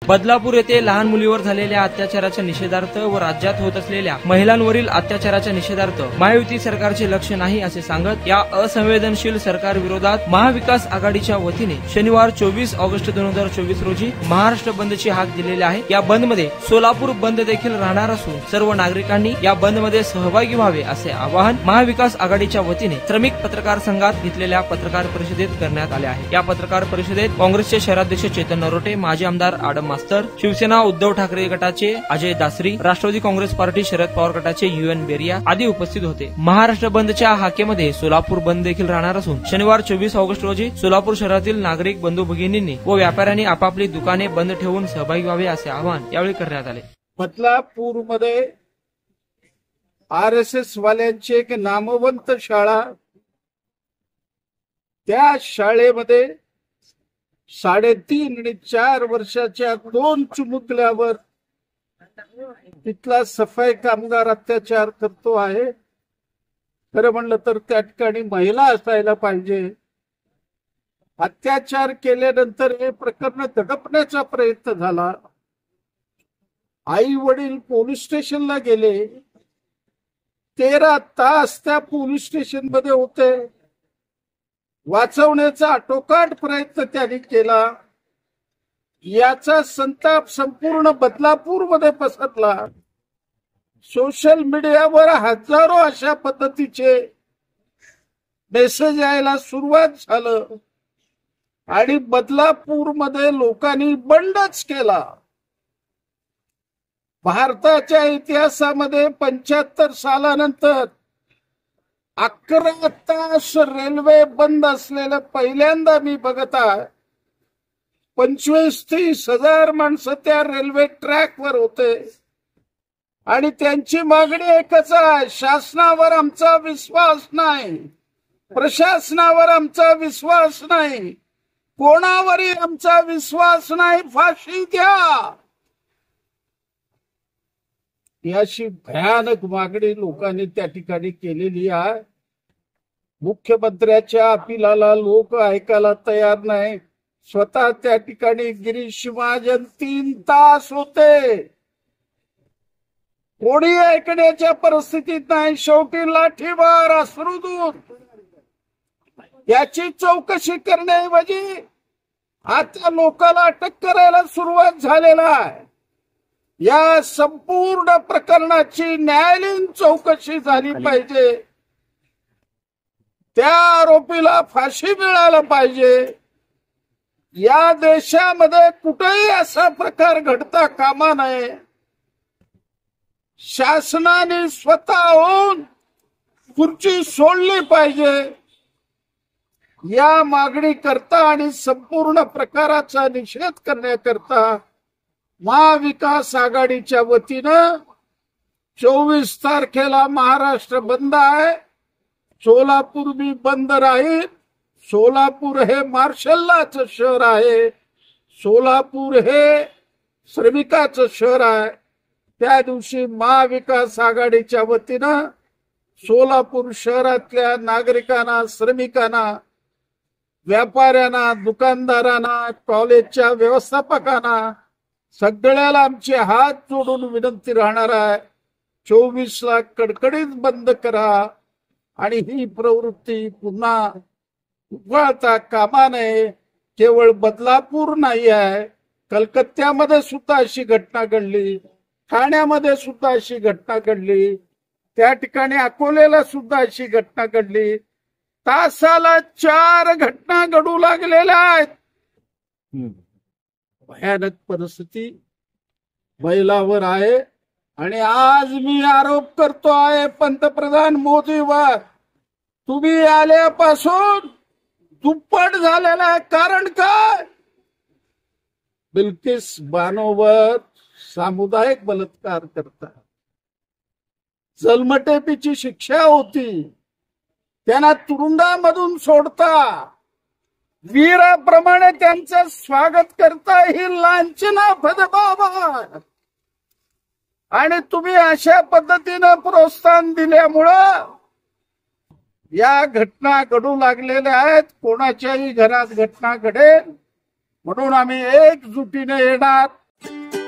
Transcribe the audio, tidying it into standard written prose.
बदलापूर येथे लहान मुलीवर झालेल्या अत्याचाराच्या निषेधार्थ व राज्यात होत असलेल्या महिलांवरील अत्याचाराच्या निषेधार्थ महायुती सरकारचे लक्ष नाही असे सांगत या असंवेदनशील सरकार विरोधात महाविकास आघाडीच्या वतीने शनिवार 24 ऑगस्ट 2024 रोजी महाराष्ट्र बंदची हाक दिलेली आहे। या बंद मध्ये सोलापूर बंद देखील राहणार असून सर्व नागरिकांनी या बंद मध्ये सहभागी व्हावे असे आवाहन महाविकास आघाडीच्या वतीने श्रमिक पत्रकार संघात घेतलेल्या पत्रकार परिषदेत करण्यात आले आहे। या पत्रकार परिषदेत काँग्रेसचे शहराध्यक्ष चेतन नरोटे, माजी आमदार आडम मास्तर, शिवसेना उद्धव ठाकरे गटाचे अजय दासरी, राष्ट्रवादी काँग्रेस पार्टी शरद पवार गटाचे UN बेरिया आदी उपस्थित होते। महाराष्ट्र बंदच्या हाकेमध्ये सोलापूर बंद देखील राहणार असून शनिवार 24 ऑगस्ट रोजी सोलापूर शहरातील नागरिक बंधू भगिनींनी व व्यापाऱ्यांनी आपापली दुकाने बंद ठेवून सहभागी व्हावे असे आवाहन यावेळी करण्यात आले। बदलापूर मध्ये RSS वाल्यांची एक नामवंत शाळा, त्या शाळेमध्ये 3.5 आणि 4 वर्षाच्या 2 चिमुकल्यावर तिथला सफाई कामगार अत्याचार करतो आहे। खरं म्हणलं तर त्या ठिकाणी महिला असायला पाहिजे। अत्याचार केल्यानंतर हे प्रकरण दडपण्याचा प्रयत्न झाला। आई वडील पोलीस स्टेशनला गेले, 13 तास त्या पोलीस स्टेशन मध्ये होते। वाचवण्याचा आटोकाट प्रयत्न त्यांनी केला। याचा संताप संपूर्ण बदलापूर मध्ये पसरला। सोशल मीडियावर हजारो अशा पद्धतीचे मेसेज यायला सुरुवात झालं आणि बदलापूर मध्ये लोकांनी बंडच केला। भारताच्या इतिहासामध्ये 75 सालानंतर 11 तास रेल्वे बंद असलेलं पहिल्यांदा मी बघत आहे। 25-30 हजार माणसं त्या रेल्वे ट्रॅकवर होते आणि त्यांची मागणी एकच आहे, शासनावर आमचा विश्वास नाही, प्रशासनावर आमचा विश्वास नाही, कोणावरही आमचा विश्वास नाही, फाशी द्या। याशी भयानक मागणी लोकांनी त्या ठिकाणी केलेली आहे। मुख्यमंत्र्याच्या अपिलाला लोक ऐकायला तयार नाही। स्वतः त्या ठिकाणी गिरीश महाजन 3 तास होते, कोणी ऐकण्याच्या परिस्थितीत नाही। शेवटी लाठीमार, अश्रुधूर याची चौकशी करण्याऐवजी आता लोकांना अटक करायला सुरुवात झालेला आहे। या संपूर्ण प्रकरणाची न्यायालयीन चौकशी झाली पाहिजे, त्या आरोपीला फाशी मिळायला पाहिजे। या देशामध्ये कुठेही असा प्रकार घडता कामा नये। शासनाने स्वतःहून खुर्ची सोडली पाहिजे। या मागणी करता आणि संपूर्ण प्रकाराचा निषेध करण्याकरता महाविकास आघाडीच्या वतीनं 24 तारखेला महाराष्ट्र बंद आहे। सोलापूर भी बंद राहील। सोलापूर हे मार्शललाचं शहर आहे, सोलापूर हे श्रमिकाचं शहर आहे। त्या दिवशी महाविकास आघाडीच्या वतीनं सोलापूर शहरातल्या नागरिकांना, श्रमिकांना, व्यापाऱ्यांना, दुकानदारांना, कॉलेजच्या व्यवस्थापकांना सगळ्याला आमचे हात जोडून विनंती राहणार आहे, 24 ला कडकडीत बंद करा आणि ही प्रवृत्ती पुन्हा उघडता कामा नये। केवळ बदलापूर नाही आहे, कलकत्त्यामध्ये सुद्धा अशी घटना घडली, ठाण्यामध्ये सुद्धा अशी घटना घडली, त्या ठिकाणी अकोलेला सुद्धा अशी घटना घडली। तासाला 4 घटना घडू लागलेल्या आहेत। भयानक परिस्थिती महिलावर आहे आणि आज मी आरोप करतो आहे पंतप्रधान मोदीवर, तुम्ही आल्यापासून दुप्पट झालेला आहे। कारण काय? बिल्किस बानोवर सामुदायिक बलात्कार करता, जन्मठेपेची शिक्षा होती, त्यांना तुरुंगामधून सोडता, वीराप्रमाणे त्यांचं स्वागत करता, ही लांछना फदबाबा आणि तुम्ही अशा पद्धतीनं प्रोत्साहन दिल्यामुळं या घटना घडू लागलेल्या आहेत। कोणाच्याही घरात घटना घडेल म्हणून आम्ही एकजुटीने येणार, आहे